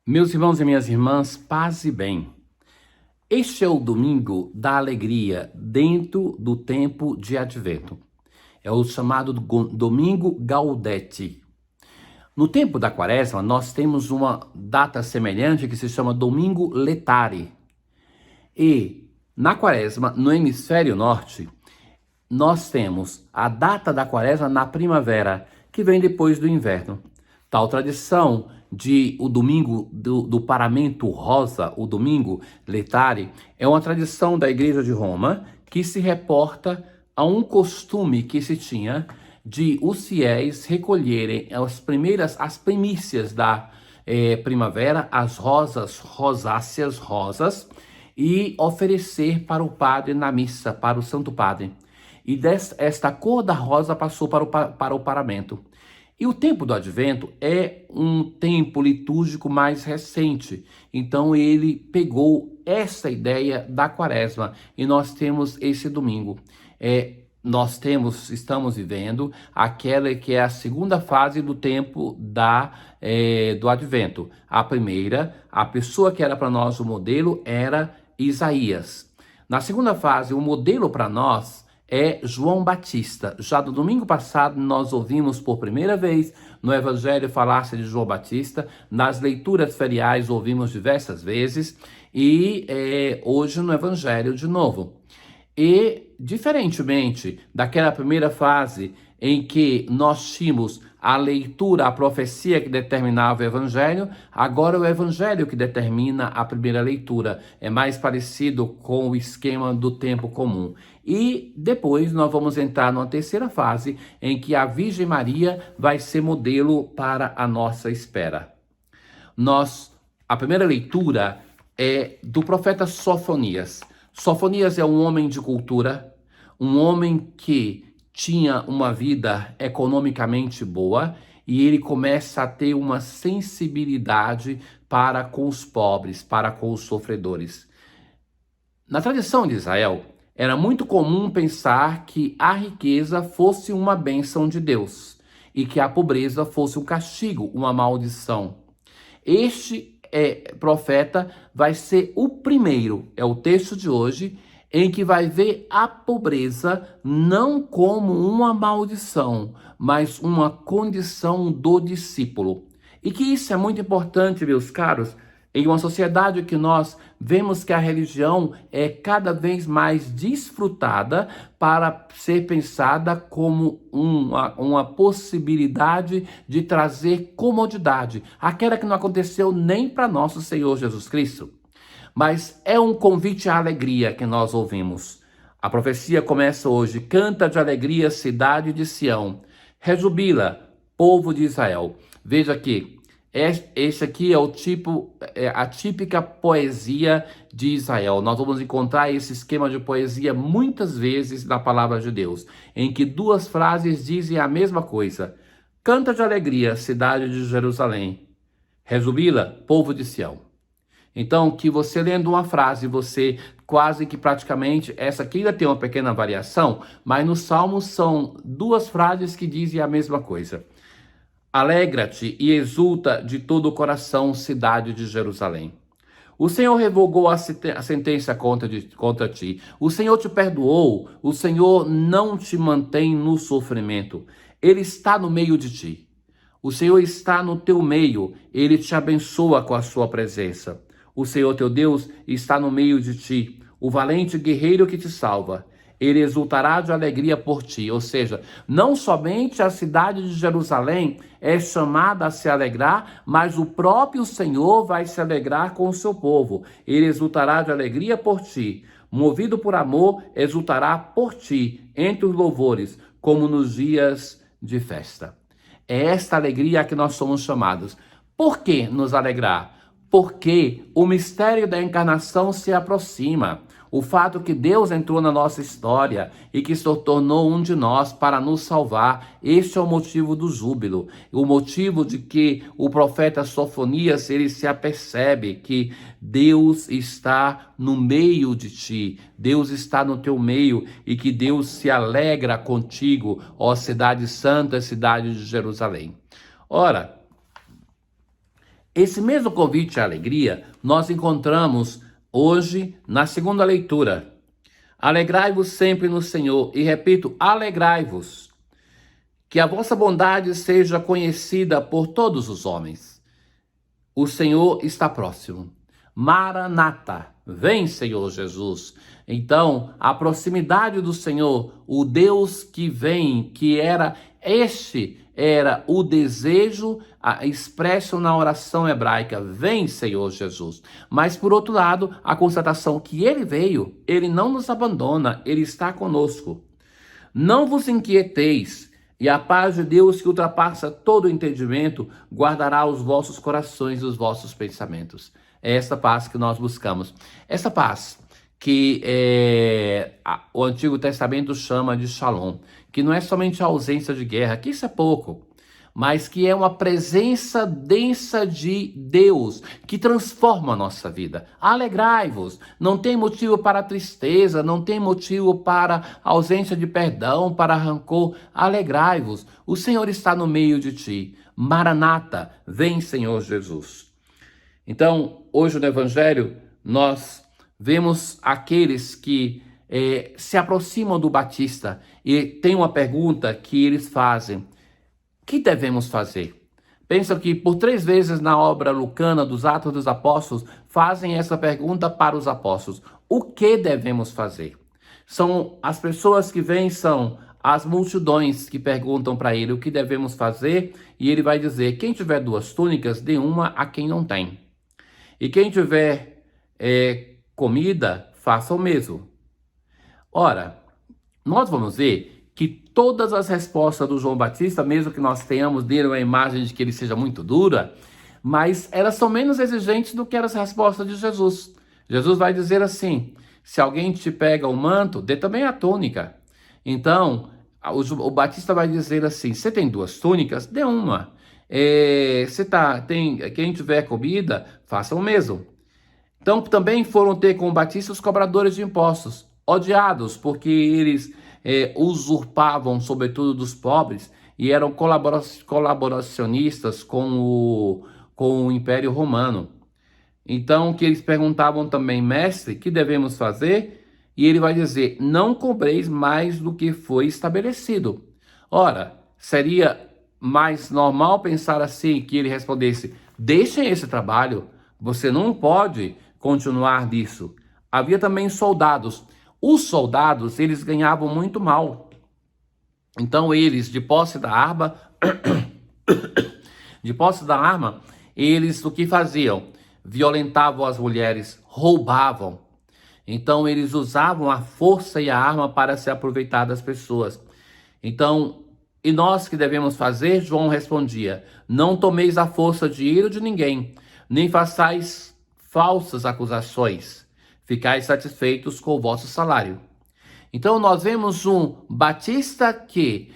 Meus irmãos e minhas irmãs, paz e bem. Este é o domingo da alegria dentro do tempo de Advento. É o chamado Domingo Gaudete. No tempo da Quaresma, nós temos uma data semelhante que se chama Domingo Letare. E na Quaresma, no hemisfério norte, nós temos a data da Quaresma na primavera, que vem depois do inverno. Tal tradição de o domingo do paramento rosa, o domingo letare, é uma tradição da Igreja de Roma que se reporta a um costume que se tinha de os fiéis recolherem as primícias da primavera, as rosas rosáceas, rosas, e oferecer para o padre na missa, para o Santo Padre. E esta cor da rosa passou para o paramento. E o tempo do Advento é um tempo litúrgico mais recente. Então ele pegou essa ideia da Quaresma e nós temos esse domingo. Estamos vivendo aquela que é a segunda fase do tempo do Advento. A primeira, a pessoa que era para nós o modelo era Isaías. Na segunda fase, o modelo para nós é João Batista. Já do domingo passado, nós ouvimos por primeira vez no Evangelho falar-se de João Batista. Nas leituras feriais ouvimos diversas vezes e hoje no Evangelho de novo. E, diferentemente daquela primeira fase em que nós tínhamos a leitura, a profecia que determinava o Evangelho, agora é o Evangelho que determina a primeira leitura. É mais parecido com o esquema do tempo comum. E depois nós vamos entrar numa terceira fase em que a Virgem Maria vai ser modelo para a nossa espera. A primeira leitura é do profeta Sofonias. Sofonias é um homem de cultura, um homem que tinha uma vida economicamente boa e ele começa a ter uma sensibilidade para com os pobres, para com os sofredores. Na tradição de Israel, era muito comum pensar que a riqueza fosse uma bênção de Deus e que a pobreza fosse um castigo, uma maldição. Este profeta vai ser o primeiro, é o texto de hoje, em que vai ver a pobreza não como uma maldição, mas uma condição do discípulo. E que isso é muito importante, meus caros, em uma sociedade que nós vemos que a religião é cada vez mais desfrutada para ser pensada como uma possibilidade de trazer comodidade, aquela que não aconteceu nem para nosso Senhor Jesus Cristo. Mas é um convite à alegria que nós ouvimos. A profecia começa hoje: canta de alegria, cidade de Sião, rejubila, povo de Israel. Veja aqui, este aqui é a típica poesia de Israel. Nós vamos encontrar esse esquema de poesia muitas vezes na palavra de Deus, em que duas frases dizem a mesma coisa. Canta de alegria, cidade de Jerusalém. Rejubila, povo de Sião. Então, que você lendo uma frase, você quase que praticamente, essa aqui ainda tem uma pequena variação, mas nos Salmos são duas frases que dizem a mesma coisa. Alegra-te e exulta de todo o coração, cidade de Jerusalém. O Senhor revogou a sentença contra ti. O Senhor te perdoou. O Senhor não te mantém no sofrimento. Ele está no meio de ti. O Senhor está no teu meio. Ele te abençoa com a sua presença. O Senhor teu Deus está no meio de ti, o valente guerreiro que te salva. Ele exultará de alegria por ti. Ou seja, não somente a cidade de Jerusalém é chamada a se alegrar, mas o próprio Senhor vai se alegrar com o seu povo. Ele exultará de alegria por ti. Movido por amor, exultará por ti, entre os louvores, como nos dias de festa. É esta alegria a que nós somos chamados. Por que nos alegrar? Porque o mistério da encarnação se aproxima. O fato que Deus entrou na nossa história e que se tornou um de nós para nos salvar, este é o motivo do júbilo. O motivo de que o profeta Sofonias, ele se apercebe que Deus está no meio de ti, Deus está no teu meio e que Deus se alegra contigo, ó cidade santa, cidade de Jerusalém. Ora, Esse mesmo convite à alegria nós encontramos hoje na segunda leitura. Alegrai-vos sempre no Senhor, e repito, alegrai-vos, que a vossa bondade seja conhecida por todos os homens. O Senhor está próximo. Maranata, vem, Senhor Jesus. Então, a proximidade do Senhor, o Deus que vem, era o desejo expresso na oração hebraica, vem, Senhor Jesus. Mas, por outro lado, a constatação que ele veio, ele não nos abandona, ele está conosco. Não vos inquieteis, e a paz de Deus, que ultrapassa todo o entendimento, guardará os vossos corações e os vossos pensamentos. É essa paz que nós buscamos. Essa paz que o Antigo Testamento chama de Shalom, que não é somente a ausência de guerra, que isso é pouco, mas que é uma presença densa de Deus, que transforma a nossa vida. Alegrai-vos, não tem motivo para tristeza, não tem motivo para ausência de perdão, para rancor. Alegrai-vos, o Senhor está no meio de ti. Maranata, vem, Senhor Jesus. Então, hoje no Evangelho, nós vemos aqueles que se aproximam do Batista e tem uma pergunta que eles fazem: o que devemos fazer? Pensa que por 3 vezes na obra lucana dos Atos dos Apóstolos fazem essa pergunta para os apóstolos: o que devemos fazer? São as pessoas que vêm, são as multidões que perguntam para ele o que devemos fazer, e ele vai dizer: quem tiver 2 túnicas, dê uma a quem não tem. E quem tiver comida, faça o mesmo. Ora, nós vamos ver que todas as respostas do João Batista, mesmo que nós tenhamos dele uma imagem de que ele seja muito dura, mas elas são menos exigentes do que as respostas de Jesus. Jesus vai dizer assim: se alguém te pega o manto, dê também a túnica. Então, o Batista vai dizer assim: você tem 2 túnicas, dê uma. Quem tiver comida, faça o mesmo. Então, também foram ter com o Batista os cobradores de impostos, odiados, porque eles usurpavam, sobretudo, dos pobres, e eram colaboracionistas com o Império Romano. Então, que eles perguntavam também: mestre, que devemos fazer? E ele vai dizer: não cobreis mais do que foi estabelecido. Ora, seria mais normal pensar assim, que ele respondesse: deixem esse trabalho, você não pode continuar disso. Havia também soldados. Os soldados, eles ganhavam muito mal. Então eles, de posse da arma, eles o que faziam? Violentavam as mulheres, roubavam. Então eles usavam a força e a arma para se aproveitar das pessoas. Então, e nós que devemos fazer? João respondia: não tomeis a força de ira de ninguém, nem façais falsas acusações. Ficais satisfeitos com o vosso salário. Então nós vemos um Batista que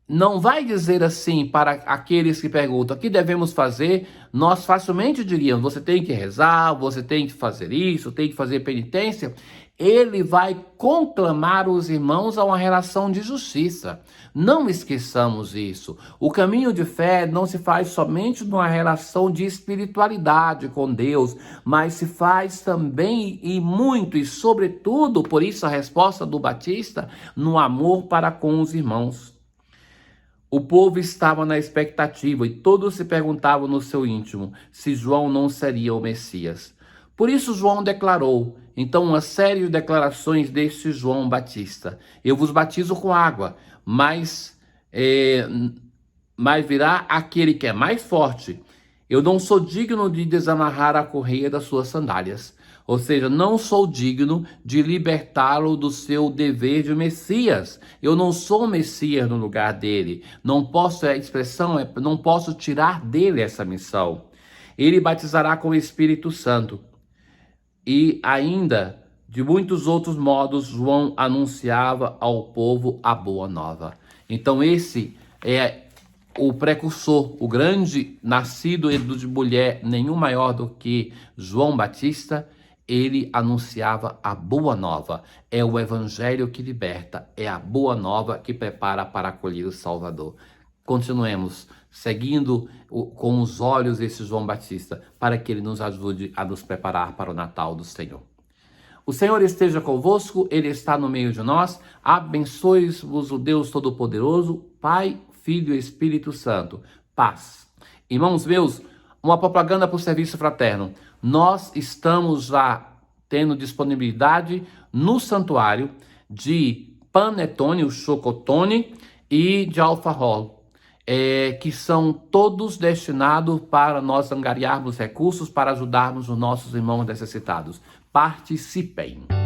não vai dizer assim para aqueles que perguntam: o que devemos fazer? Nós facilmente diríamos: você tem que rezar, você tem que fazer isso, tem que fazer penitência. Ele vai conclamar os irmãos a uma relação de justiça. Não esqueçamos isso. O caminho de fé não se faz somente numa relação de espiritualidade com Deus, mas se faz também e muito, e sobretudo, por isso a resposta do Batista, no amor para com os irmãos. O povo estava na expectativa e todos se perguntavam no seu íntimo se João não seria o Messias. Por isso João declarou, então, uma série de declarações deste João Batista: eu vos batizo com água, mas virá aquele que é mais forte. Eu não sou digno de desamarrar a correia das suas sandálias. Ou seja, não sou digno de libertá-lo do seu dever de Messias. Eu não sou Messias no lugar dele. Não posso, não posso tirar dele essa missão. Ele batizará com o Espírito Santo. E ainda, de muitos outros modos, João anunciava ao povo a boa nova. Então esse é o precursor, o grande nascido de mulher, nenhum maior do que João Batista. Ele anunciava a boa nova. É o evangelho que liberta, é a boa nova que prepara para acolher o Salvador. Continuemos seguindo com os olhos esse João Batista, para que ele nos ajude a nos preparar para o Natal do Senhor. O Senhor esteja convosco, Ele está no meio de nós. Abençoe-vos o Deus Todo-Poderoso, Pai, Filho e Espírito Santo. Paz. Irmãos meus, uma propaganda para o serviço fraterno. Nós estamos já tendo disponibilidade no santuário de panetone, o chocotone, e de alfajor, que são todos destinados para nós angariarmos recursos para ajudarmos os nossos irmãos necessitados. Participem!